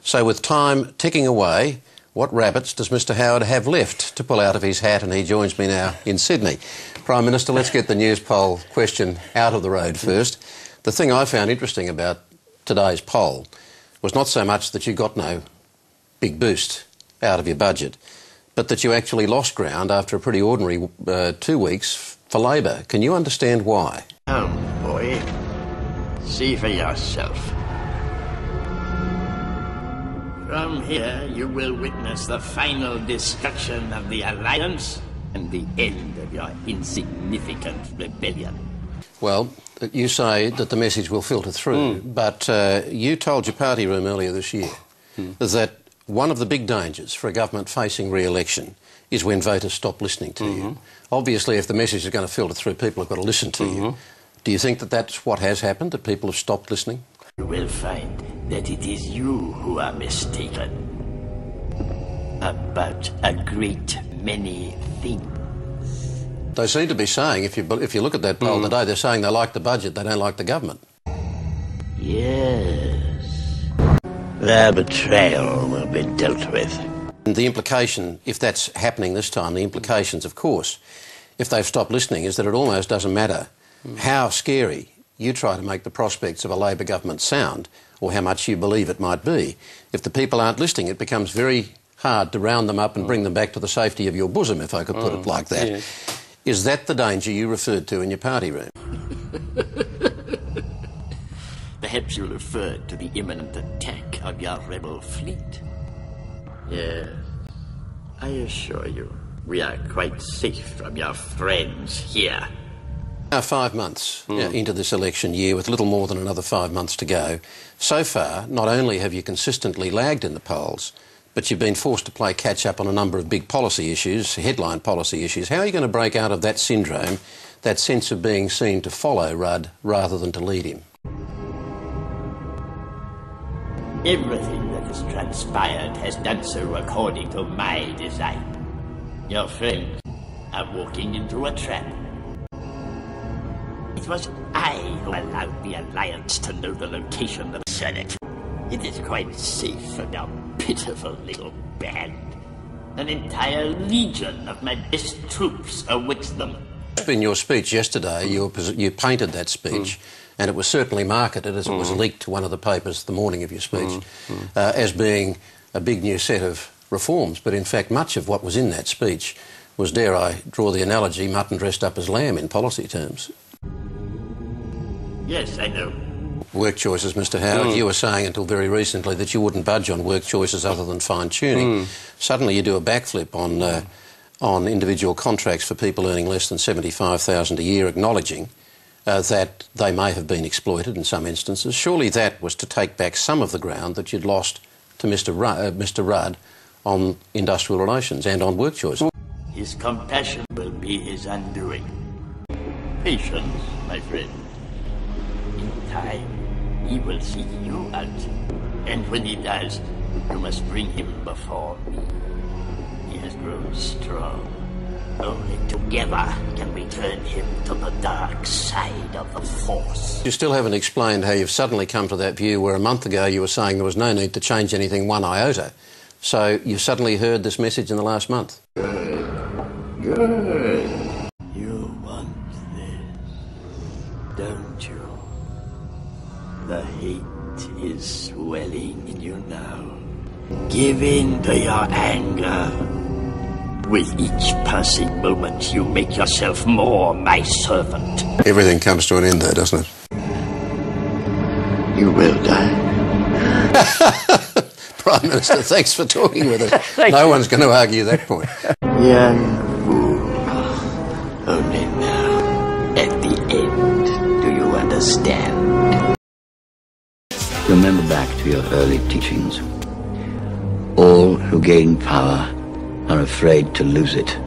So with time ticking away, what rabbits does Mr Howard have left to pull out of his hat? And he joins me now in Sydney. Prime Minister, let's get the news poll question out of the road first. The thing I found interesting about today's poll was not so much that you got no big boost out of your budget, but that you actually lost ground after a pretty ordinary 2 weeks for Labor. Can you understand why? Oh, boy. See for yourself. From here, you will witness the final destruction of the Alliance and the end of your insignificant rebellion. Well, you say that the message will filter through, but you told your party room earlier this year that one of the big dangers for a government facing re-election is when voters stop listening to you. Obviously, if the message is going to filter through, people have got to listen to you. Do you think that that's what has happened, that people have stopped listening? You will find that it is you who are mistaken about a great many things. They seem to be saying, if you look at that poll today, they're saying they like the budget, they don't like the government. Yes. Their betrayal will be dealt with. And the implication, if that's happening this time, the implications, of course, if they've stopped listening, is that it almost doesn't matter how scary you try to make the prospects of a Labor government sound, or how much you believe it might be. If the people aren't listening, it becomes very hard to round them up and bring them back to the safety of your bosom, if I could put it like that. Yeah. Is that the danger you referred to in your party room? Perhaps you referred to the imminent attack of your rebel fleet. Yes, I assure you, we are quite safe from your friends here. Now 5 months into this election year, with little more than another 5 months to go, so far, not only have you consistently lagged in the polls, but you've been forced to play catch-up on a number of big policy issues, headline policy issues. How are you going to break out of that syndrome, that sense of being seen to follow Rudd rather than to lead him? Everything that has transpired has done so according to my design. Your friends are walking into a trap. It was I who allowed the Alliance to know the location of the Senate. It is quite safe from your pitiful little band. An entire legion of my best troops awaits them. In your speech yesterday, you painted that speech, and it was certainly marketed, as it was leaked to one of the papers the morning of your speech, as being a big new set of reforms. But in fact, much of what was in that speech was, dare I draw the analogy, mutton dressed up as lamb in policy terms. Yes, I know. Work choices, Mr Howard. You were saying until very recently that you wouldn't budge on work choices other than fine-tuning. Suddenly you do a backflip on individual contracts for people earning less than $75,000 a year, acknowledging that they may have been exploited in some instances. Surely that was to take back some of the ground that you'd lost to Mr Rudd on industrial relations and on work choices. His compassion will be his undoing. Patience, my friend. In time, he will seek you out. And when he does, you must bring him before me. He has grown strong. Only together can we turn him to the dark side of the Force. You still haven't explained how you've suddenly come to that view where a month ago you were saying there was no need to change anything one iota. So you've suddenly heard this message in the last month. Good. Good. You want this, don't you? The hate is swelling in you now. Give in to your anger. With each passing moment, you make yourself more my servant. Everything comes to an end though, doesn't it? You will die. Prime Minister, thanks for talking with us. No one's going to argue that point. Young fool. Only now, at the end, do you understand? Remember back to your early teachings. All who gain power are afraid to lose it.